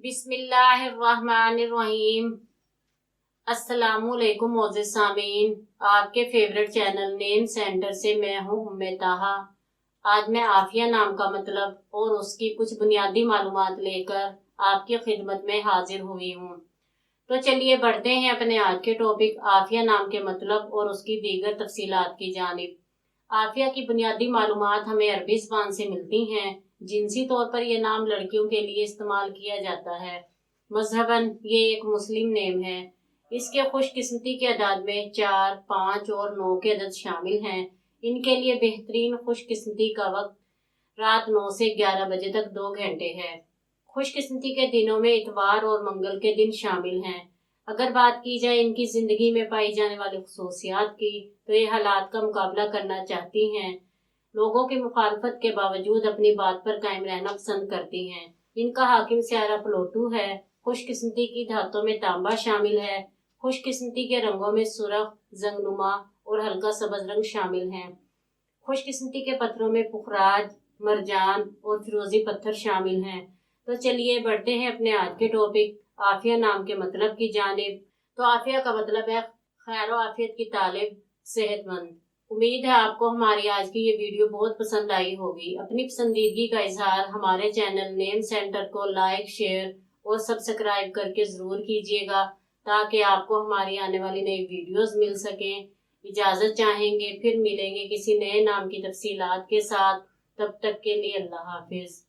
बिस्मिल्लाहिर्रहमानिर्रहीम। अस्सलामुअलैकुम मोअज़्ज़िज़ सामीन, आपके फेवरेट चैनल नेम सेंटर से मैं हूँ उम्मे ताहा। आज मैं आफिया नाम का मतलब और उसकी कुछ बुनियादी मालूमात लेकर आपकी खिदमत में हाजिर हुई हूँ। तो चलिए बढ़ते हैं अपने आज के टॉपिक आफिया नाम के मतलब और उसकी दीगर तफसीलात की जानिब। आफिया की बुनियादी मालूमात हमें अरबी ज़बान से मिलती हैं। जिनसी तौर पर यह नाम लड़कियों के लिए इस्तेमाल किया जाता है। मजहबन ये एक मुस्लिम नेम है। इसके खुशकिस्मती के अदाद में 4, 5 और 9 के अदद शामिल हैं। इनके लिए बेहतरीन खुशकिस्मती का वक्त रात 9 से 11 बजे तक 2 घंटे है। खुशकिस्मती के दिनों में इतवार और मंगल के दिन शामिल हैं। अगर बात की जाए इनकी जिंदगी में पाई जाने वाली खुसूसियात की, तो ये हालात का मुकाबला करना चाहती हैं। लोगों की मुखालफत के बावजूद अपनी बात पर कायम रहना पसंद करती हैं। इनका हाकिम सियारा प्लोटू है। खुशकिस्मती की धातों में तांबा शामिल है। खुशकिस्मती के रंगों में सुर्ख, जंगनुमा और हल्का सब्ज रंग शामिल हैं। खुशकिस्मती के पत्थरों में पुखराज, मरजान और फिरोजी पत्थर शामिल हैं। तो चलिए बढ़ते हैं अपने आज के टॉपिक आफिया नाम के मतलब की जानिब। तो आफिया का मतलब है खैर व आफियत की तालिब, सेहतमंद। उम्मीद है आपको हमारी आज की ये वीडियो बहुत पसंद आई होगी। अपनी पसंदीदगी का इजहार हमारे चैनल नेम सेंटर को लाइक, शेयर और सब्सक्राइब करके जरूर कीजिएगा, ताकि आपको हमारी आने वाली नई वीडियोस मिल सकें। इजाजत चाहेंगे, फिर मिलेंगे किसी नए नाम की तफसीलात के साथ। तब तक के लिए अल्लाह हाफिज।